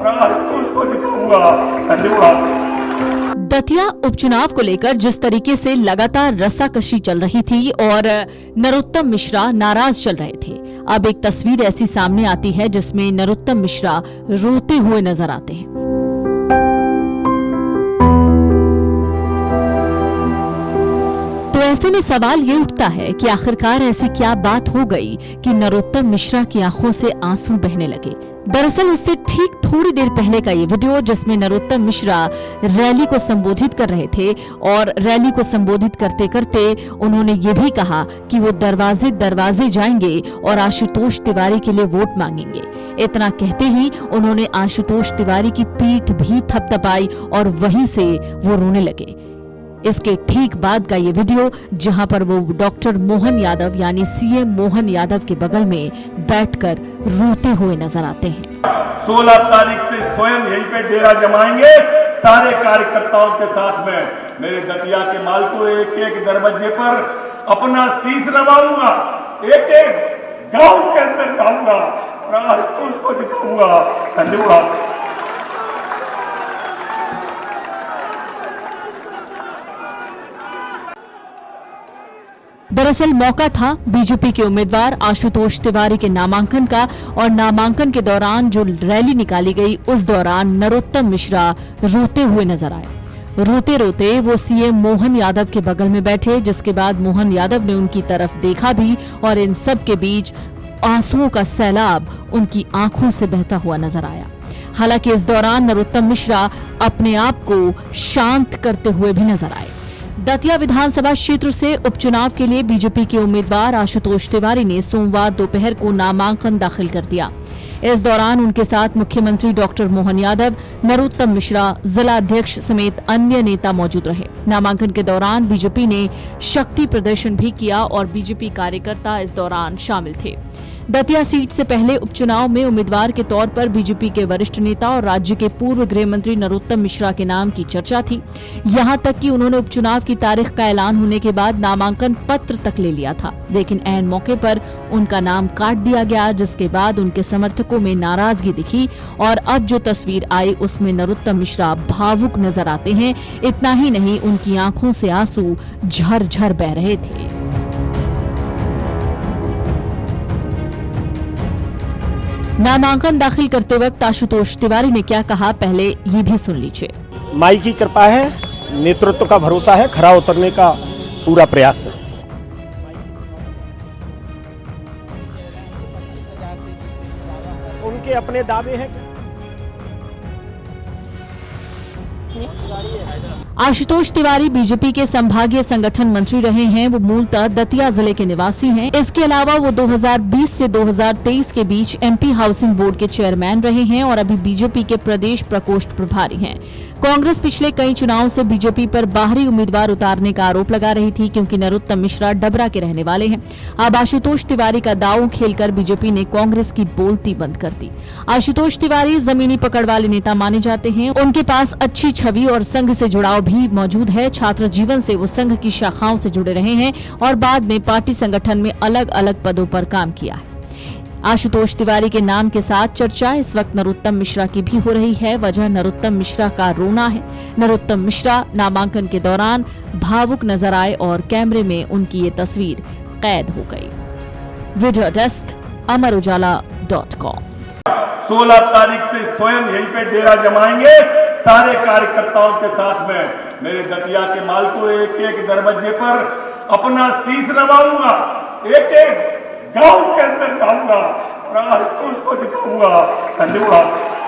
को दिखाऊंगा। धन्यवाद। दतिया उपचुनाव को लेकर जिस तरीके से लगातार रस्साकशी चल रही थी और नरोत्तम मिश्रा नाराज चल रहे थे, अब एक तस्वीर ऐसी सामने आती है जिसमें नरोत्तम मिश्रा रोते हुए नजर आते हैं। तो ऐसे में सवाल ये उठता है कि आखिरकार ऐसी क्या बात हो गई कि नरोत्तम मिश्रा की आंखों से आंसू बहने लगे। दरअसल उससे ठीक थोड़ी देर पहले का ये वीडियो जिसमें नरोत्तम मिश्रा रैली को संबोधित कर रहे थे और रैली को संबोधित करते करते उन्होंने ये भी कहा कि वो दरवाजे दरवाजे जाएंगे और आशुतोष तिवारी के लिए वोट मांगेंगे। इतना कहते ही उन्होंने आशुतोष तिवारी की पीठ भी थपथपाई और वहीं से वो रोने लगे। इसके ठीक बाद का ये वीडियो जहां पर वो डॉक्टर मोहन यादव यानी सीएम मोहन यादव के बगल में बैठकर रोते हुए नजर आते हैं। 16 तारीख से स्वयं यहीं पे डेरा जमाएंगे सारे कार्यकर्ताओं के साथ में। मेरे दतिया के माल को एक एक दरवाजे पर अपना शीश नवाऊंगा, एक एक गांव के अंदर जाऊंगा और को दिखाऊंगा। धन्यवाद। दरअसल मौका था बीजेपी के उम्मीदवार आशुतोष तिवारी के नामांकन का और नामांकन के दौरान जो रैली निकाली गई उस दौरान नरोत्तम मिश्रा रोते हुए नजर आए। रोते रोते वो सीएम मोहन यादव के बगल में बैठे, जिसके बाद मोहन यादव ने उनकी तरफ देखा भी और इन सब के बीच आंसुओं का सैलाब उनकी आंखों से बहता हुआ नजर आया। हालांकि इस दौरान नरोत्तम मिश्रा अपने आप को शांत करते हुए भी नजर आए। दतिया विधानसभा क्षेत्र से उपचुनाव के लिए बीजेपी के उम्मीदवार आशुतोष तिवारी ने सोमवार दोपहर को नामांकन दाखिल कर दिया। इस दौरान उनके साथ मुख्यमंत्री डॉक्टर मोहन यादव, नरोत्तम मिश्रा, जिला अध्यक्ष समेत अन्य नेता मौजूद रहे। नामांकन के दौरान बीजेपी ने शक्ति प्रदर्शन भी किया और बीजेपी कार्यकर्ता इस दौरान शामिल थे। दतिया सीट से पहले उपचुनाव में उम्मीदवार के तौर पर बीजेपी के वरिष्ठ नेता और राज्य के पूर्व गृह मंत्री नरोत्तम मिश्रा के नाम की चर्चा थी। यहां तक कि उन्होंने उपचुनाव की तारीख का ऐलान होने के बाद नामांकन पत्र तक ले लिया था, लेकिन ऐन मौके पर उनका नाम काट दिया गया, जिसके बाद उनके समर्थकों में नाराजगी दिखी और अब जो तस्वीर आई उसमें नरोत्तम मिश्रा भावुक नजर आते हैं। इतना ही नहीं, उनकी आंखों से आंसू झरझर बह रहे थे। नामांकन दाखिल करते वक्त आशुतोष तिवारी ने क्या कहा, पहले ये भी सुन लीजिए। माई की कृपा है, नेतृत्व का भरोसा है, खरा उतरने का पूरा प्रयास है। उनके अपने दावे हैं। आशुतोष तिवारी बीजेपी के संभागीय संगठन मंत्री रहे हैं। वो मूलतः दतिया जिले के निवासी हैं। इसके अलावा वो 2020 से 2023 के बीच एमपी हाउसिंग बोर्ड के चेयरमैन रहे हैं और अभी बीजेपी के प्रदेश प्रकोष्ठ प्रभारी हैं। कांग्रेस पिछले कई चुनावों से बीजेपी पर बाहरी उम्मीदवार उतारने का आरोप लगा रही थी, क्योंकि नरोत्तम मिश्रा डबरा के रहने वाले हैं। अब आशुतोष तिवारी का दांव खेलकर बीजेपी ने कांग्रेस की बोलती बंद कर दी। आशुतोष तिवारी जमीनी पकड़ वाले नेता माने जाते हैं। उनके पास अच्छी छवि और संघ से जुड़ाव भी मौजूद है। छात्र जीवन से वो संघ की शाखाओं से जुड़े रहे हैं और बाद में पार्टी संगठन में अलग अलग पदों पर काम किया है। आशुतोष तिवारी के नाम के साथ चर्चा इस वक्त नरोत्तम मिश्रा की भी हो रही है। वजह नरोत्तम मिश्रा का रोना है। नरोत्तम मिश्रा नामांकन के दौरान भावुक नजर आए और कैमरे में उनकी ये तस्वीर कैद हो गई। Video desk amarujala.com। 16 तारीख से स्वयं यहीं पे डेरा जमाएंगे सारे कार्यकर्ताओं के साथ में। मेरे दतिया के माल को एक एक दरवाजे पर अपना शीश नवाऊंगा, एक एक गांव के अंदर जाऊंगा और को दिखाऊंगा। धन्यवाद।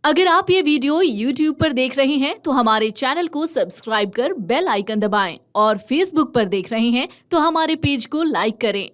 अगर आप ये वीडियो YouTube पर देख रहे हैं तो हमारे चैनल को सब्सक्राइब कर बेल आइकन दबाएं और Facebook पर देख रहे हैं तो हमारे पेज को लाइक करें।